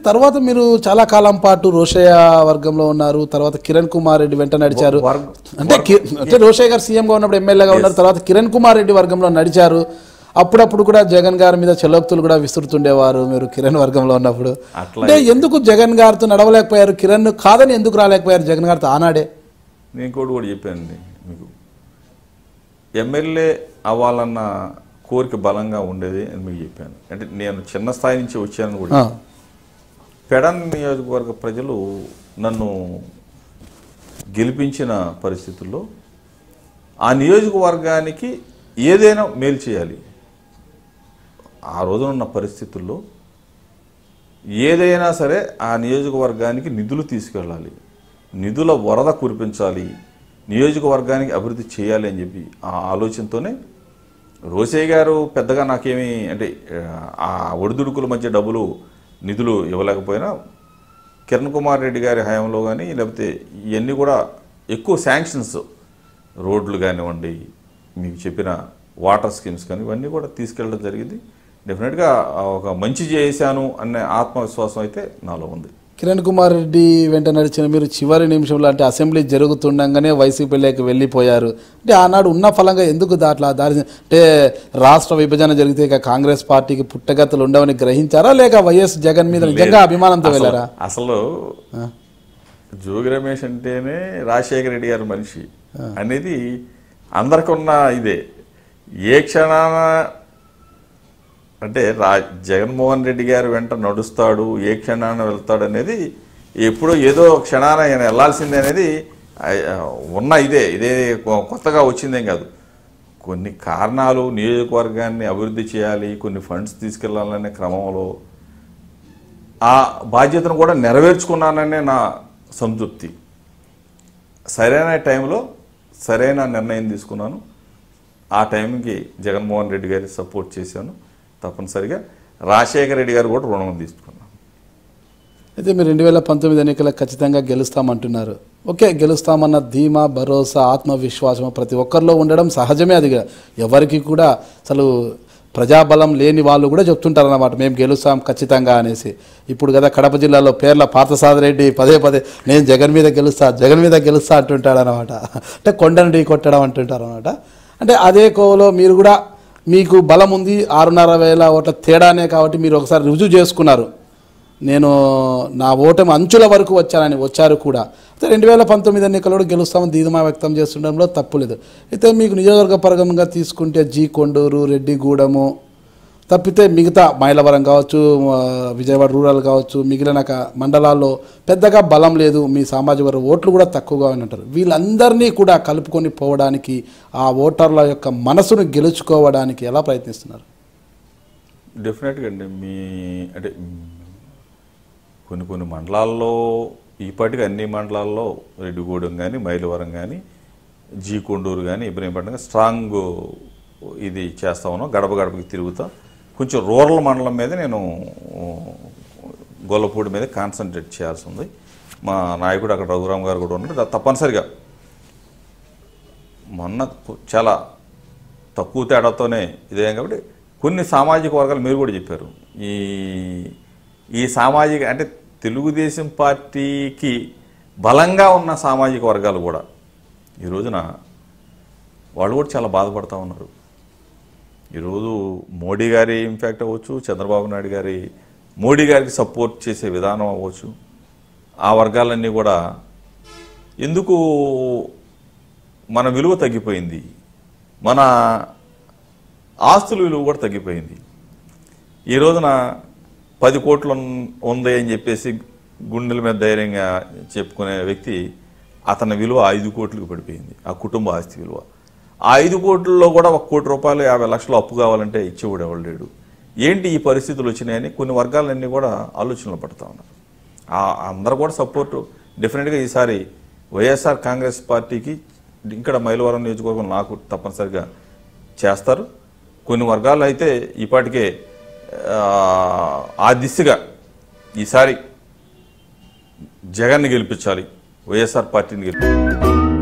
తర్వాత మీరు చాలా కాలం పాటు రోషయ్య వర్గంలో ఉన్నారు. తర్వాత కిరణ్ కుమార్ రెడ్డి వెంట నడిచారు. అంటే రోషయ్య గారు సీఎంగా ఉన్నప్పుడు ఎమ్మెల్యేగా ఉన్నారు. తర్వాత కిరణ్ కుమార్ రెడ్డి వర్గంలో నడిచారు. అప్పుడప్పుడు కూడా జగన్ గారి మీద చెలోక్తులు కూడా విసురుతుండేవారు మీరు కిరణ్ వర్గంలో ఉన్నప్పుడు. అంటే ఎందుకు జగన్ గారితో నడవలేకపోయారు? కిరణ్ కాదని ఎందుకు రాలేకపోయారు జగన్ గారితో ఆనాడే? నేను కూడా చెప్పానండి మీకు, ఎమ్మెల్యే అవ్వాలన్న కోరిక బలంగా ఉండేది అని మీకు చెప్పాను. అంటే నేను చిన్న స్థాయి నుంచి వచ్చాను కూడా. పెడన్ నియోజకవర్గ ప్రజలు నన్ను గెలిపించిన పరిస్థితుల్లో ఆ నియోజకవర్గానికి ఏదైనా మేలు చేయాలి, ఆ రోజునున్న పరిస్థితుల్లో ఏదైనా సరే ఆ నియోజకవర్గానికి నిధులు తీసుకెళ్ళాలి, నిధుల వరద కురిపించాలి, నియోజకవర్గానికి అభివృద్ధి చేయాలి అని చెప్పి ఆ ఆలోచనతోనే రోషయ్య గారు పెద్దగా నాకేమీ అంటే ఆ ఒడిదుడుకుల మధ్య డబ్బులు నిధులు ఇవ్వలేకపోయినా కిరణ్ కుమార్ రెడ్డి గారి హయాంలో కానీ లేకపోతే ఇవన్నీ కూడా ఎక్కువ శాంక్షన్స్, రోడ్లు కానివ్వండి, మీకు చెప్పిన వాటర్ స్కీమ్స్ కానీ ఇవన్నీ కూడా తీసుకెళ్ళడం జరిగింది. డెఫినెట్గా ఒక మంచి చేశాను అనే ఆత్మవిశ్వాసం అయితే నాలో ఉంది. కిరణ్ కుమార్ రెడ్డి వెంట నడిచిన మీరు చివరి నిమిషంలో అంటే అసెంబ్లీ జరుగుతుండగానే వైసీపీలోకి వెళ్ళిపోయారు. అంటే ఆనాడు ఉన్న ఫలంగా ఎందుకు దారి అంటే రాష్ట్ర విభజన జరిగితే ఇక కాంగ్రెస్ పార్టీకి పుట్టగతులు ఉండవని గ్రహించారా, లేక వైఎస్ జగన్ మీద నిజంగా అభిమానంతో వెళ్ళారా? అసలు జోగి రమేష్ అంటేనే రాజశేఖర రెడ్డి గారి మనిషి అనేది అందరికన్నా ఇదే. ఏ క్షణాన అంటే జగన్మోహన్ రెడ్డి గారు వెంట నడుస్తాడు, ఏ క్షణాన వెళ్తాడు అనేది ఎప్పుడో ఏదో క్షణాన ఆయన వెళ్లాల్సిందే అనేది ఉన్న ఇదే కొత్తగా వచ్చిందేం కాదు. కొన్ని కారణాలు, నియోజకవర్గాన్ని అభివృద్ధి చేయాలి, కొన్ని ఫండ్స్ తీసుకెళ్లాలనే క్రమంలో ఆ బాధ్యతను కూడా నెరవేర్చుకున్నాననే నా సంతృప్తి. సరైన టైంలో సరైన నిర్ణయం తీసుకున్నాను. ఆ టైంకి జగన్మోహన్ రెడ్డి గారికి సపోర్ట్ చేశాను. తప్పనిసరిగా రాజశేఖర రెడ్డి గారు కూడా రుణం తీసుకున్నాను. అయితే మీరు 2019 ఎన్నికలకు ఖచ్చితంగా గెలుస్తామంటున్నారు. ఓకే, గెలుస్తామన్న ధీమా, భరోసా, ఆత్మవిశ్వాసం ప్రతి ఒక్కరిలో ఉండడం సహజమే. అది ఎవరికి కూడా అసలు ప్రజాబలం లేని వాళ్ళు కూడా చెప్తుంటారు అన్నమాట, మేము గెలుస్తాం ఖచ్చితంగా అనేసి. ఇప్పుడు కదా కడప జిల్లాలో పేర్ల పార్థసారథి పదే నేను జగన్ మీద గెలుస్తా అంటుంటాడు అనమాట. అంటే కొండను ఢీ కొట్టడం అంటుంటారు అనమాట. అంటే అదే కోవలో మీరు కూడా మీకు బలం ఉంది, 6,500 ఓట్ల తేడానే కాబట్టి మీరు ఒకసారి రుజువు చేసుకున్నారు, నేను నా ఓటమి అంచుల వరకు వచ్చారు కూడా. అయితే 2019 ఎన్నికల్లో గెలుస్తామని ధీమా వ్యక్తం చేస్తుండడంలో తప్పులేదు. అయితే మీకు నియోజకవర్గ పరంగా తీసుకుంటే జీ కొండూరు, రెడ్డిగూడెము తప్పితే మిగతా మైలవరం కావచ్చు, విజయవాడ రూరల్ కావచ్చు, మిగిలిన మండలాల్లో పెద్దగా బలం లేదు, మీ సామాజిక వర్గ ఓట్లు కూడా తక్కువగా ఉంటారు. వీళ్ళందరినీ కూడా కలుపుకొని పోవడానికి, ఆ ఓటర్ల యొక్క మనసును గెలుచుకోవడానికి ఎలా ప్రయత్నిస్తున్నారు? డెఫినెట్గా అండి, అంటే కొన్ని మండలాల్లో ఈపాటికి అన్ని మండలాల్లో రెడ్డిగూడెం కానీ, మైలవరం కానీ, జీ కొండూరు కానీ, ఇబ్రహీంపట్నం స్ట్రాంగ్ ఇది చేస్తా ఉన్నాం. గడప గడపకి తిరుగుతా. కొంచెం రూరల్ మండలం మీద నేను గొల్లపూడి మీద కాన్సన్ట్రేట్ చేయాల్సి ఉంది. మా నాయకుడు అక్కడ రఘురామ్ గారు కూడా ఉన్నారు. తప్పనిసరిగా మొన్న చాలా తక్కువ తేడాతోనే ఇదేం కాబట్టి కొన్ని సామాజిక వర్గాలు మీరు కూడా చెప్పారు. ఈ సామాజిక అంటే తెలుగుదేశం పార్టీకి బలంగా ఉన్న సామాజిక వర్గాలు కూడా ఈ రోజున వాళ్ళు కూడా చాలా బాధపడుతూ ఉన్నారు. ఈరోజు మోడీ గారి ఇంపాక్ట్ అవ్వచ్చు, చంద్రబాబు నాయుడు గారి మోడీ గారికి సపోర్ట్ చేసే విధానం అవ్వచ్చు, ఆ వర్గాలన్నీ కూడా ఎందుకు మన విలువ తగ్గిపోయింది, మన ఆస్తుల విలువ కూడా తగ్గిపోయింది. ఈ రోజున 10 కోట్లు ఉంది అని చెప్పేసి గుండెల మీద ధైర్యంగా చెప్పుకునే వ్యక్తి, అతని విలువ 5 కోట్లకు పడిపోయింది, ఆ కుటుంబ ఆస్తి విలువ. ఆ 5 కోట్లలో కూడా 1 కోటి రూపాయలు 50 లక్షలు అప్పు కావాలంటే ఇచ్చేవాడు ఎవరు లేడు. ఏంటి ఈ పరిస్థితులు వచ్చినాయని కొన్ని వర్గాలన్నీ కూడా ఆలోచనలు పడుతూ ఉన్నారు. అందరూ కూడా సపోర్టు డెఫినెట్గా ఈసారి వైఎస్ఆర్ కాంగ్రెస్ పార్టీకి ఇక్కడ మైలవరం నియోజకవర్గం నాకు తప్పనిసరిగా చేస్తారు. కొన్ని వర్గాలు అయితే ఇప్పటికే ఆ దిశగా ఈసారి జగన్ని గెలిపించాలి, వైఎస్ఆర్ పార్టీని గెలిపించాలి.